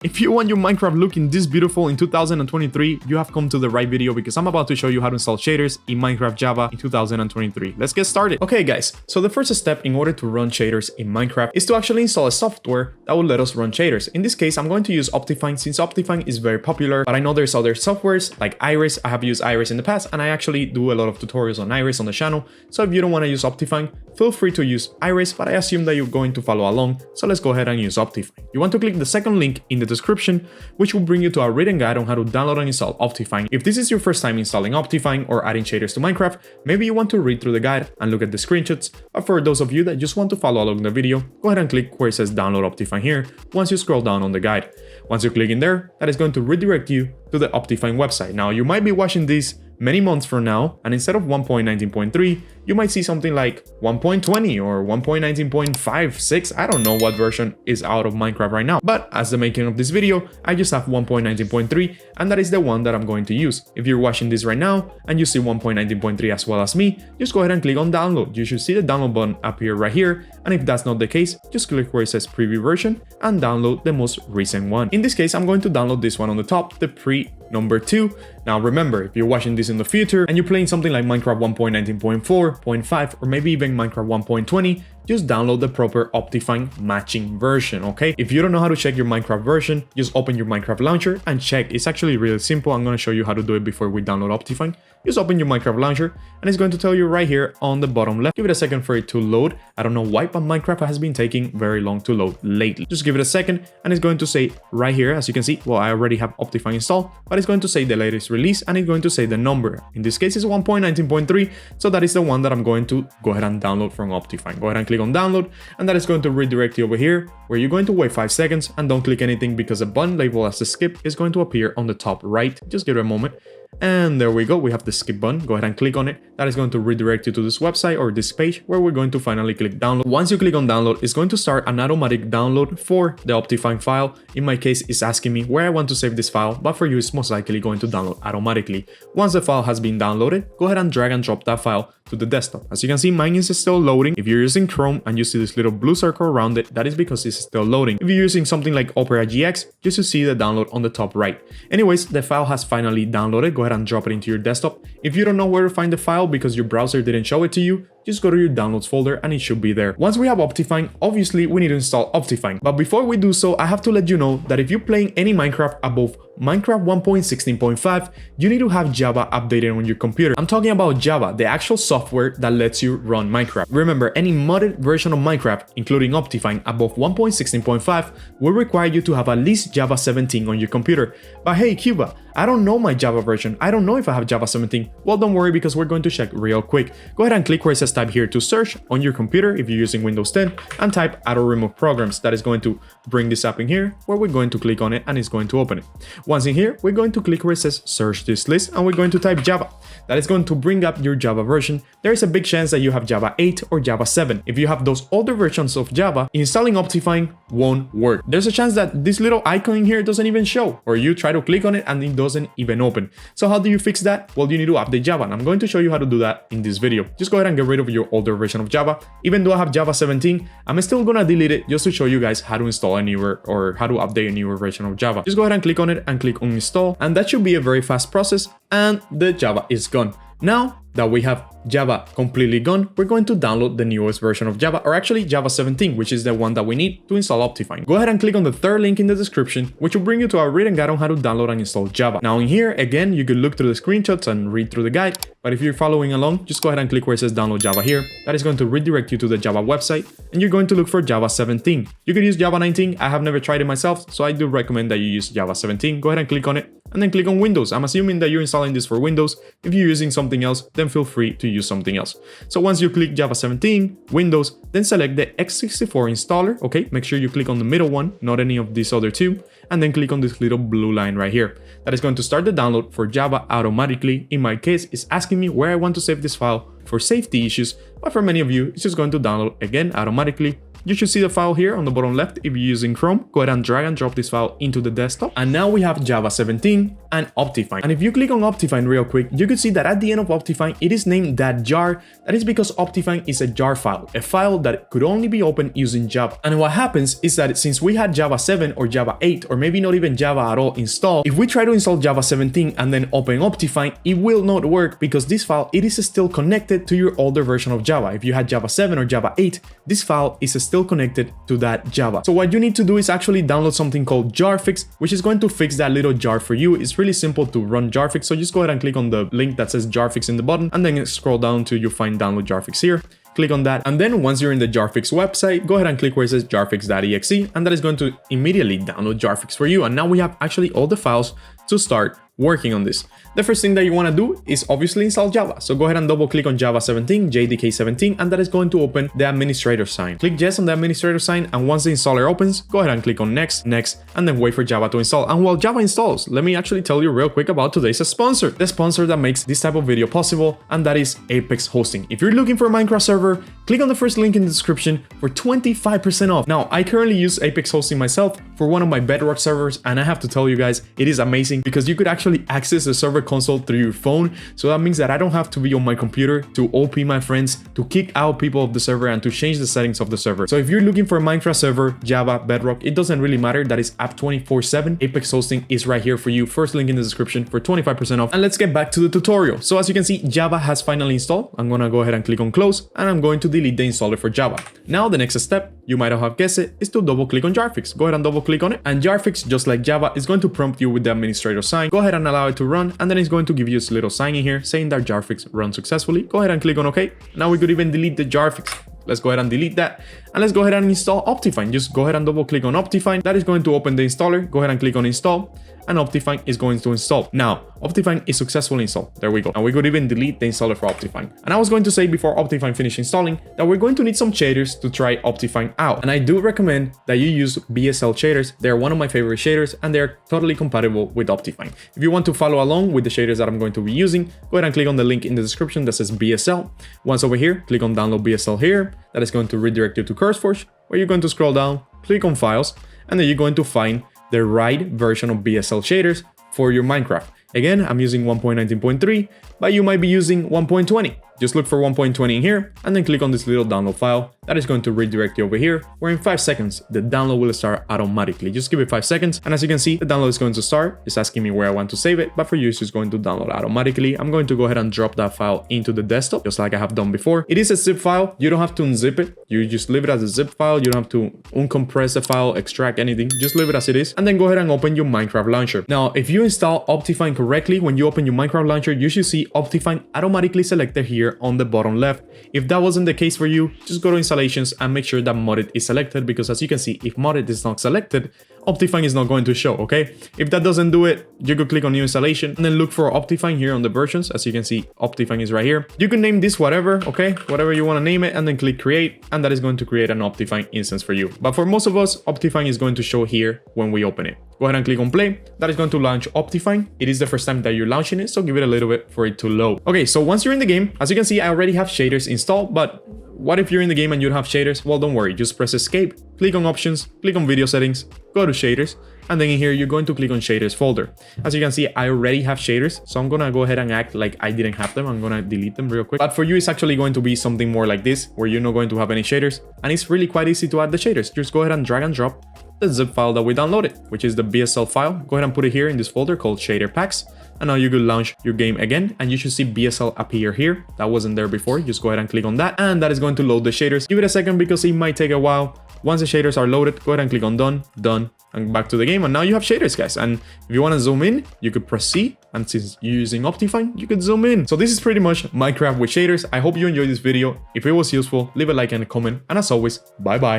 If you want your Minecraft looking this beautiful in 2023, you have come to the right video because I'm about to show you how to install shaders in Minecraft Java in 2023. Let's get started. Okay guys, so the first step in order to run shaders in Minecraft is to actually install a software that will let us run shaders. In this case, I'm going to use OptiFine since OptiFine is very popular, but I know there's other softwares like Iris. I have used Iris in the past and I actually do a lot of tutorials on Iris on the channel. So if you don't want to use OptiFine, feel free to use Iris, but I assume that you're going to follow along. So let's go ahead and use OptiFine. You want to click the second link in the description, which will bring you to a written guide on how to download and install OptiFine. If this is your first time installing OptiFine or adding shaders to Minecraft, maybe you want to read through the guide and look at the screenshots. But for those of you that just want to follow along the video, go ahead and click where it says download OptiFine here once you scroll down on the guide. Once you click in there, that is going to redirect you to the OptiFine website. Now you might be watching this many months from now, and instead of 1.19.3, you might see something like 1.20 or 1.19.56. I don't know what version is out of Minecraft right now, but as the making of this video, I just have 1.19.3, and that is the one that I'm going to use. If you're watching this right now and you see 1.19.3 as well as me, just go ahead and click on download. You should see the download button appear right here, and if that's not the case, just click where it says preview version and download the most recent one. In this case, I'm going to download this one on the top, the pre number 2. Now remember, if you're watching this in the future and you're playing something like Minecraft 1.19.4, 0.5, or maybe even Minecraft 1.20, just download the proper OptiFine matching version, okay? If you don't know how to check your Minecraft version, just open your Minecraft launcher and check. It's actually really simple. I'm going to show you how to do it before we download OptiFine. Just open your Minecraft launcher and it's going to tell you right here on the bottom left. Give it a second for it to load. I don't know why, but Minecraft has been taking very long to load lately. Just give it a second and it's going to say right here, as you can see, well, I already have OptiFine installed, but it's going to say the latest release and it's going to say the number. In this case, it's 1.19.3, so that is the one that I'm going to go ahead and download from OptiFine. Go ahead and click on download, and that is going to redirect you over here, where you're going to wait 5 seconds and don't click anything because a button labeled as a skip is going to appear on the top right. Just give it a moment. And there we go, we have the skip button. Go ahead and click on it. That is going to redirect you to this website or this page where we're going to finally click download. Once you click on download, it's going to start an automatic download for the OptiFine file. In my case, it's asking me where I want to save this file, but for you, it's most likely going to download automatically. Once the file has been downloaded, go ahead and drag and drop that file to the desktop. As you can see, mine is still loading. If you're using Chrome and you see this little blue circle around it, that is because it's still loading. If you're using something like Opera GX, just to see the download on the top right. Anyways, the file has finally downloaded. Go ahead and drop it into your desktop. If you don't know where to find the file because your browser didn't show it to you, just go to your downloads folder and it should be there. Once we have OptiFine, obviously we need to install OptiFine. But before we do so, I have to let you know that if you're playing any Minecraft above Minecraft 1.16.5, you need to have Java updated on your computer. I'm talking about Java, the actual software that lets you run Minecraft. Remember, any modded version of Minecraft, including OptiFine above 1.16.5, will require you to have at least Java 17 on your computer. But hey, Cuba, I don't know my Java version. I don't know if I have Java 17. Well, don't worry because we're going to check real quick. Go ahead and click where it says type here to search on your computer if you're using Windows 10 and type auto remove programs. That is going to bring this up in here where we're going to click on it and it's going to open it. Once in here, we're going to click where it says search this list and we're going to type Java. That is going to bring up your Java version. There is a big chance that you have Java 8 or Java 7. If you have those older versions of Java, installing OptiFine won't work. There's a chance that this little icon in here doesn't even show, or you try to click on it and it doesn't even open. So how do you fix that? Well, you need to update Java, and I'm going to show you how to do that in this video. Just go ahead and get rid of your older version of Java. Even though I have Java 17, I'm still gonna delete it just to show you guys how to install a newer or how to update a newer version of Java. Just go ahead and click on it and click on install, and that should be a very fast process, and the Java is gone. Now that we have Java completely gone, we're going to download the newest version of Java, or actually Java 17, which is the one that we need to install OptiFine. Go ahead and click on the third link in the description, which will bring you to our written guide on how to download and install Java. Now in here, again, you could look through the screenshots and read through the guide, but if you're following along, just go ahead and click where it says download Java here. That is going to redirect you to the Java website, and you're going to look for Java 17. You could use Java 19. I have never tried it myself, so I do recommend that you use Java 17. Go ahead and click on it, and then click on Windows. I'm assuming that you're installing this for Windows. If you're using something else, then feel free to use something else. So once you click Java 17, Windows, then select the x64 installer, okay? Make sure you click on the middle one, not any of these other two, and then click on this little blue line right here. That is going to start the download for Java automatically. In my case, it's asking me where I want to save this file for safety issues, but for many of you, it's just going to download again automatically you should see the file here on the bottom left. If you're using Chrome, go ahead and drag and drop this file into the desktop. And now we have Java 17 and OptiFine. And if you click on OptiFine real quick, you could see that at the end of OptiFine, it is named .jar. That is because OptiFine is a jar file, a file that could only be opened using Java. And what happens is that since we had Java 7 or Java 8, or maybe not even Java at all installed, if we try to install Java 17 and then open OptiFine, it will not work because this file, it is still connected to your older version of Java. If you had Java 7 or Java 8, this file is still connected to that Java. So what you need to do is actually download something called jarfix, which is going to fix that little jar for you. It's really simple to run jarfix. So just go ahead and click on the link that says jarfix in the bottom, and then scroll down till you find download jarfix here. Click on that, and then once you're in the jarfix website, go ahead and click where it says jarfix.exe, and that is going to immediately download jarfix for you. And now we have actually all the files to start working on this. The first thing that you want to do is obviously install Java. So go ahead and double click on Java 17, JDK 17, and that is going to open the administrator sign. Click yes on the administrator sign, and once the installer opens, go ahead and click on next, and then wait for Java to install. And while Java installs, let me actually tell you real quick about today's sponsor, the sponsor that makes this type of video possible, and that is Apex Hosting. If you're looking for a Minecraft server, click on the first link in the description for 25% off. Now, I currently use Apex Hosting myself for one of my Bedrock servers, and I have to tell you guys, it is amazing because you could actually access the server console through your phone. So that means that I don't have to be on my computer to OP my friends, to kick out people of the server, and to change the settings of the server. So if you're looking for a Minecraft server, Java, Bedrock, it doesn't really matter. That is app 24/7. Apex Hosting is right here for you. First link in the description for 25% off. And let's get back to the tutorial. So as you can see, Java has finally installed. I'm gonna go ahead and click on close, and I'm going to delete the installer for Java. Now the next step, you might have guessed it, is to double click on jarfix. Go ahead and double click on it, and jarfix, just like Java, is going to prompt you with the administrator sign. Go ahead and allow it to run, and then it's going to give you this little sign in here saying that jarfix runs successfully. Go ahead and click on OK. Now we could even delete the jarfix. Let's go ahead and delete that, and let's go ahead and install OptiFine. Just go ahead and double click on OptiFine. That is going to open the installer. Go ahead and click on install, and OptiFine is going to install. Now, OptiFine is successfully installed. There we go. And we could even delete the installer for OptiFine. And I was going to say before OptiFine finished installing that we're going to need some shaders to try OptiFine out. And I do recommend that you use BSL shaders. They're one of my favorite shaders, and they're totally compatible with OptiFine. If you want to follow along with the shaders that I'm going to be using, go ahead and click on the link in the description that says BSL. Once over here, click on download BSL here. That is going to redirect you to CurseForge, where you're going to scroll down, click on files, and then you're going to find the right version of BSL shaders for your Minecraft. Again, I'm using 1.19.3, but you might be using 1.20. Just look for 1.20 in here, and then click on this little download file. That is going to redirect you over here, where in 5 seconds, the download will start automatically. Just give it 5 seconds, and as you can see, the download is going to start. It's asking me where I want to save it, but for you, it's just going to download automatically. I'm going to go ahead and drop that file into the desktop, just like I have done before. It is a zip file. You don't have to unzip it. You just leave it as a zip file. You don't have to uncompress the file, extract anything. Just leave it as it is, and then go ahead and open your Minecraft launcher. Now, if you install OptiFine correctly, when you open your Minecraft launcher, you should see OptiFine automatically selected here on the bottom left. If that wasn't the case for you, just go to installations and make sure that modded is selected, because as you can see, if modded is not selected, OptiFine is not going to show, okay? If that doesn't do it, you could click on new installation and then look for OptiFine here on the versions. As you can see, OptiFine is right here. You can name this whatever, okay? Whatever you want to name it, and then click create, and that is going to create an OptiFine instance for you. But for most of us, OptiFine is going to show here when we open it. Go ahead and click on play. That is going to launch OptiFine. It is the first time that you're launching it, so give it a little bit for it to load. Okay, so once you're in the game, as you can see, I already have shaders installed, but what if you're in the game and you don't have shaders? Well, don't worry, just press escape, click on options, click on video settings, go to shaders, and then in here, you're going to click on shaders folder. As you can see, I already have shaders, so I'm gonna go ahead and act like I didn't have them. I'm gonna delete them real quick. But for you, it's actually going to be something more like this, where you're not going to have any shaders, and it's really quite easy to add the shaders. Just go ahead and drag and drop the zip file that we downloaded, which is the BSL file. Go ahead and put it here in this folder called shader packs. And now you could launch your game again, and you should see BSL appear here. That wasn't there before. Just go ahead and click on that, and that is going to load the shaders. Give it a second because it might take a while. Once the shaders are loaded, go ahead and click on done, and back to the game. And now you have shaders, guys. And if you want to zoom in, you could press C. And since you're using OptiFine, you could zoom in. So this is pretty much Minecraft with shaders. I hope you enjoyed this video. If it was useful, leave a like and a comment. And as always, bye bye.